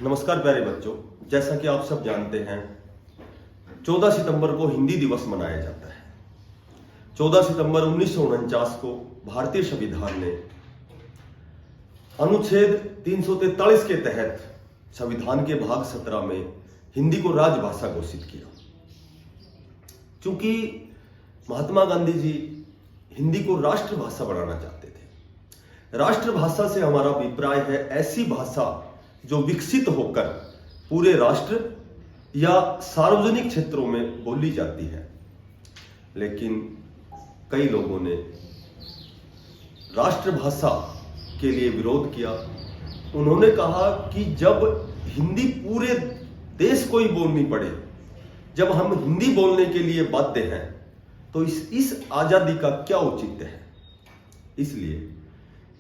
नमस्कार प्यारे बच्चों, जैसा कि आप सब जानते हैं 14 सितंबर को हिंदी दिवस मनाया जाता है। 14 सितंबर 1949 को भारतीय संविधान ने अनुच्छेद 343 के तहत संविधान के भाग 17 में हिंदी को राजभाषा घोषित किया। चूंकि महात्मा गांधी जी हिंदी को राष्ट्रभाषा बनाना चाहते थे। राष्ट्रभाषा से हमारा अभिप्राय है ऐसी भाषा जो विकसित होकर पूरे राष्ट्र या सार्वजनिक क्षेत्रों में बोली जाती है। लेकिन कई लोगों ने राष्ट्रभाषा के लिए विरोध किया। उन्होंने कहा कि जब हिंदी पूरे देश को ही बोलनी पड़े, जब हम हिंदी बोलने के लिए बाध्य हैं, तो इस आजादी का क्या औचित्य है। इसलिए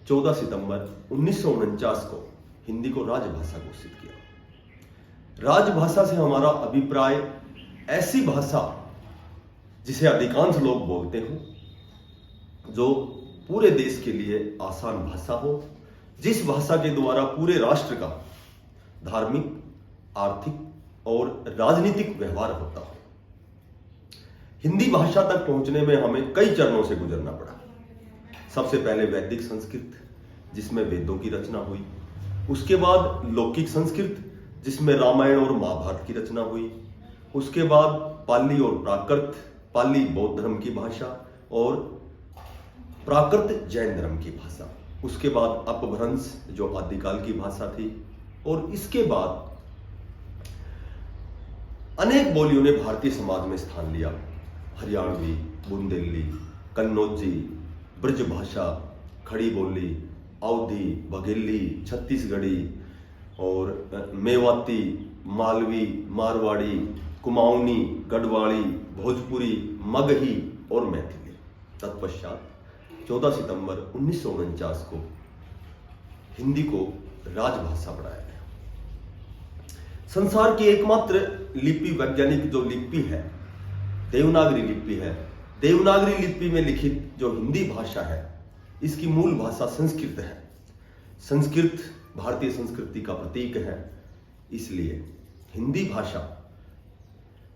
14 सितंबर 1949 को हिंदी को राजभाषा घोषित किया। राजभाषा से हमारा अभिप्राय ऐसी भाषा जिसे अधिकांश लोग बोलते हो, जो पूरे देश के लिए आसान भाषा हो, जिस भाषा के द्वारा पूरे राष्ट्र का धार्मिक, आर्थिक और राजनीतिक व्यवहार होता हो। हिंदी भाषा तक पहुंचने में हमें कई चरणों से गुजरना पड़ा। सबसे पहले वैदिक संस्कृत, जिसमें वेदों की रचना हुई। उसके बाद लौकिक संस्कृत, जिसमें रामायण और महाभारत की रचना हुई। उसके बाद पाली और प्राकृत, पाली बौद्ध धर्म की भाषा और प्राकृत जैन धर्म की भाषा। उसके बाद अपभ्रंश, जो आदिकाल की भाषा थी। और इसके बाद अनेक बोलियों ने भारतीय समाज में स्थान लिया। हरियाणवी, बुंदेली, कन्नौजी, ब्रज भाषा, खड़ी बोली, अवधी, बघेली, छत्तीसगढ़ी और मेवाती, मालवी, मारवाड़ी, कुमाऊनी, गढ़वाली, भोजपुरी, मगही और मैथिली। तत्पश्चात 14 सितंबर 1949 को हिंदी को राजभाषा बनाया गया। संसार की एकमात्र लिपि, वैज्ञानिक जो लिपि है, देवनागरी लिपि है। देवनागरी लिपि में लिखित जो हिंदी भाषा है, इसकी मूल भाषा संस्कृत है। संस्कृत भारतीय संस्कृति का प्रतीक है। इसलिए हिंदी भाषा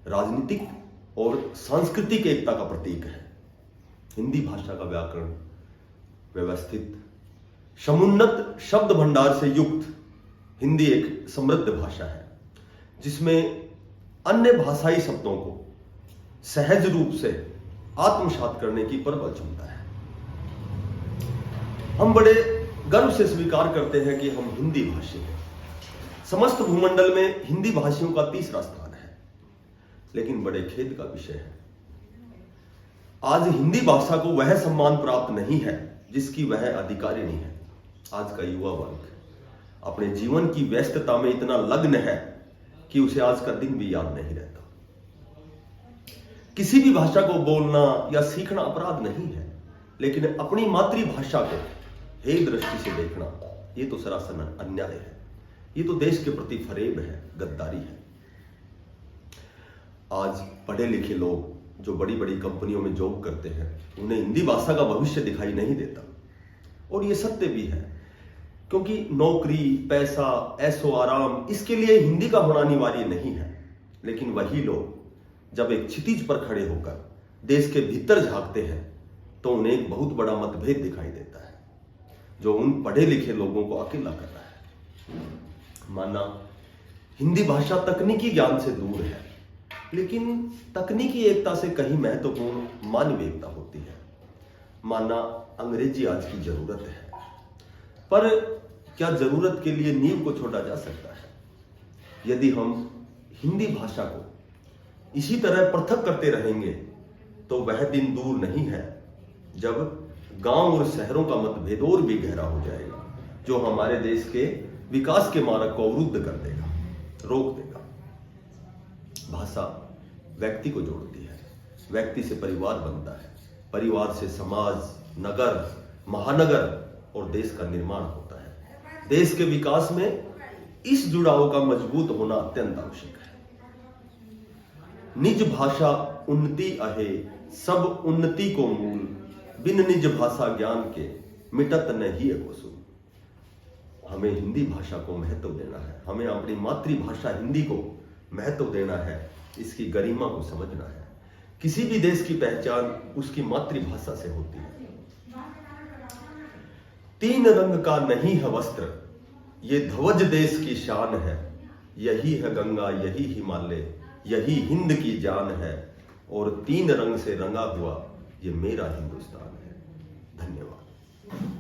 राजनीतिक और सांस्कृतिक एकता का प्रतीक है। हिंदी भाषा का व्याकरण व्यवस्थित, समुन्नत शब्द भंडार से युक्त हिंदी एक समृद्ध भाषा है, जिसमें अन्य भाषाई शब्दों को सहज रूप से आत्मसात करने की प्रबल क्षमता है। हम बड़े गर्व से स्वीकार करते हैं कि हम हिंदी भाषी हैं। समस्त भूमंडल में हिंदी भाषियों का तीसरा स्थान है। लेकिन बड़े खेद का विषय है, आज हिंदी भाषा को वह सम्मान प्राप्त नहीं है जिसकी वह अधिकारिणी है। आज का युवा वर्ग अपने जीवन की व्यस्तता में इतना लग्न है कि उसे आज का दिन भी याद नहीं रहता। किसी भी भाषा को बोलना या सीखना अपराध नहीं है, लेकिन अपनी मातृभाषा को हे दृष्टि से देखना, ये तो सरासर अन्याय है। ये तो देश के प्रति फरेब है, गद्दारी है। आज पढ़े लिखे लोग जो बड़ी बड़ी कंपनियों में जॉब करते हैं, उन्हें हिंदी भाषा का भविष्य दिखाई नहीं देता। और ये सत्य भी है, क्योंकि नौकरी, पैसा, ऐशो आराम, इसके लिए हिंदी का होना अनिवार्य नहीं है। लेकिन वही लोग जब एक क्षितिज पर खड़े होकर देश के भीतर झांकते हैं, तो उन्हें एक बहुत बड़ा मतभेद दिखाई देता है, जो उन पढ़े लिखे लोगों को अकेला कर रहा है। माना हिंदी भाषा तकनीकी ज्ञान से दूर है, लेकिन तकनीकी एकता से कहीं महत्वपूर्ण मानवीय एकता होती है। माना अंग्रेजी आज की जरूरत है, पर क्या जरूरत के लिए नींव को छोड़ा जा सकता है? यदि हम हिंदी भाषा को इसी तरह पृथक करते रहेंगे, तो वह दिन दूर नहीं है जब गांव और शहरों का मतभेद और भी गहरा हो जाएगा, जो हमारे देश के विकास के मार्ग को अवरुद्ध कर देगा, रोक देगा। भाषा व्यक्ति को जोड़ती है, व्यक्ति से परिवार बनता है, परिवार से समाज, नगर, महानगर और देश का निर्माण होता है। देश के विकास में इस जुड़ाव का मजबूत होना अत्यंत आवश्यक है। निज भाषा उन्नति अहे, सब उन्नति को मूल, बिन निज भाषा ज्ञान के मिटत नहीं है कोसु। हमें हिंदी भाषा को महत्व देना है, हमें अपनी मातृभाषा हिंदी को महत्व देना है, इसकी गरिमा को समझना है। किसी भी देश की पहचान उसकी मातृभाषा से होती है। 3 रंग का नहीं है वस्त्र, ये ध्वज देश की शान है। यही है गंगा, यही हिमालय, यही हिंद की जान है, और 3 रंग से रंगा हुआ ये मेरा हिंदुस्तान है। धन्यवाद।